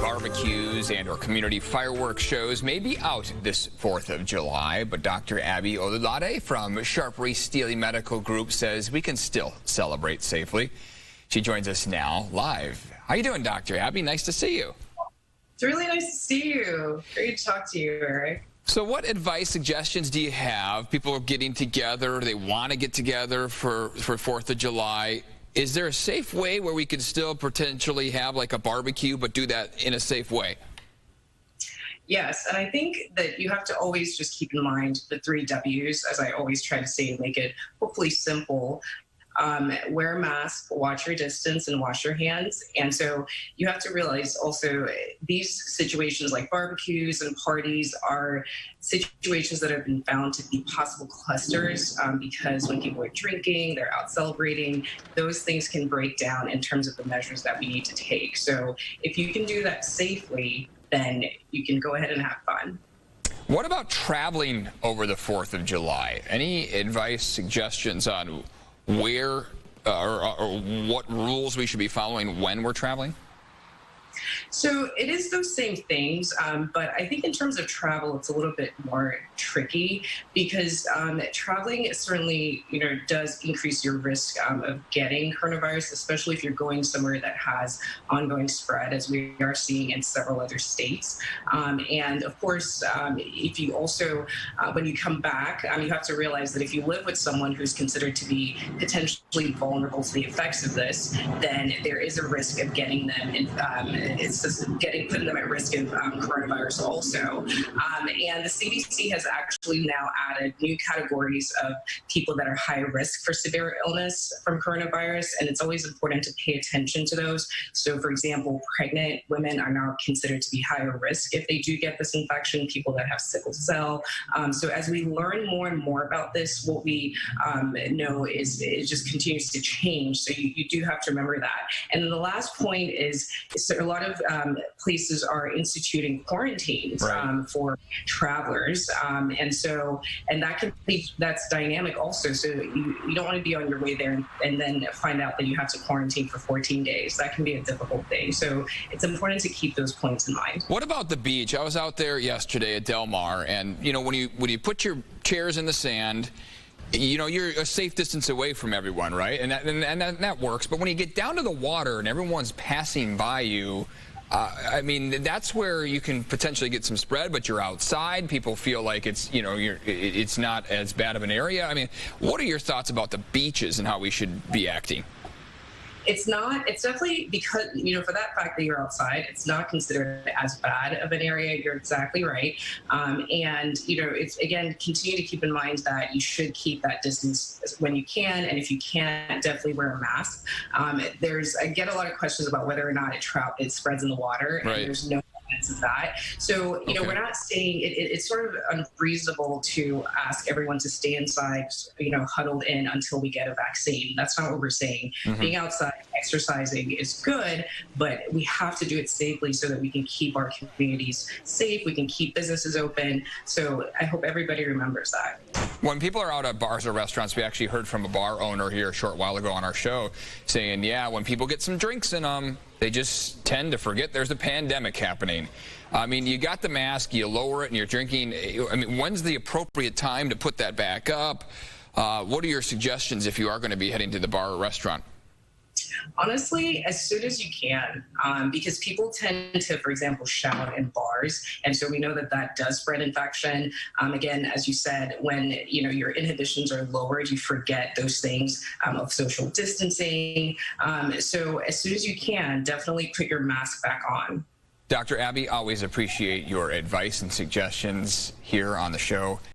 barbecues and or community fireworks shows may be out this 4th of July, but Dr. Abby Olulade from Sharp Steely Medical Group says we can still celebrate safely. She joins us now live. How you doing, Dr. Abby? Nice to see you. It's really nice to see you. Great to talk to you, Eric. So what advice, suggestions do you have? People are getting together. They want to get together for 4th of July. Is there a safe way where we could still potentially have like a barbecue, but do that in a safe way? Yes, and I think that you have to always just keep in mind the 3 W's, as I always try to say to make it hopefully simple. Wear a mask, watch your distance, and wash your hands. And so you have to realize also these situations like barbecues and parties are situations that have been found to be possible clusters because when people are drinking, they're out celebrating, those things can break down in terms of the measures that we need to take. So if you can do that safely, then you can go ahead and have fun. What about traveling over the 4th of July? Any advice, suggestions on where or what rules we should be following when we're traveling? So it is those same things, but I think in terms of travel, it's a little bit more tricky because traveling certainly, does increase your risk of getting coronavirus, especially if you're going somewhere that has ongoing spread, as we are seeing in several other states. And of course, if you also, when you come back, you have to realize that if you live with someone who's considered to be potentially vulnerable to the effects of this, then there is a risk of getting them putting them at risk of coronavirus also. And the CDC has actually now added new categories of people that are high risk for severe illness from coronavirus, and it's always important to pay attention to those. So for example, pregnant women are now considered to be higher risk if they do get this infection, people that have sickle cell. So as we learn more and more about this, what we know is it just continues to change. So you do have to remember that. And then the last point is so a lot of places are instituting quarantines for travelers, and that's dynamic also. So you don't want to be on your way there and then find out that you have to quarantine for 14 days. That can be a difficult thing. So it's important to keep those points in mind. What about the beach? I was out there yesterday at Del Mar, and when you put your chairs in the sand, you're a safe distance away from everyone, right? And that works. But when you get down to the water and everyone's passing by you, that's where you can potentially get some spread, but you're outside. People feel like it's, it's not as bad of an area. What are your thoughts about the beaches and how we should be acting? It's definitely because, for that fact that you're outside, it's not considered as bad of an area. You're exactly right. It's, again, continue to keep in mind that you should keep that distance when you can. And if you can't, definitely wear a mask. I get a lot of questions about whether or not it spreads in the water. Right. And there's no of that. So, we're not saying it's sort of unreasonable to ask everyone to stay inside, huddled in until we get a vaccine. That's not what we're saying. Being outside, exercising is good, but we have to do it safely so that we can keep our communities safe. We can keep businesses open. So I hope everybody remembers that. When people are out at bars or restaurants, we actually heard from a bar owner here a short while ago on our show saying, yeah, when people get some drinks in them, they just tend to forget there's a pandemic happening. You got the mask, you lower it, and you're drinking. When's the appropriate time to put that back up? What are your suggestions if you are going to be heading to the bar or restaurant? Honestly, as soon as you can, because people tend to, for example, shout in bars, and so we know that does spread infection. Again, as you said, when your inhibitions are lowered, you forget those things of social distancing. So as soon as you can, definitely put your mask back on. Dr. Abby, always appreciate your advice and suggestions here on the show.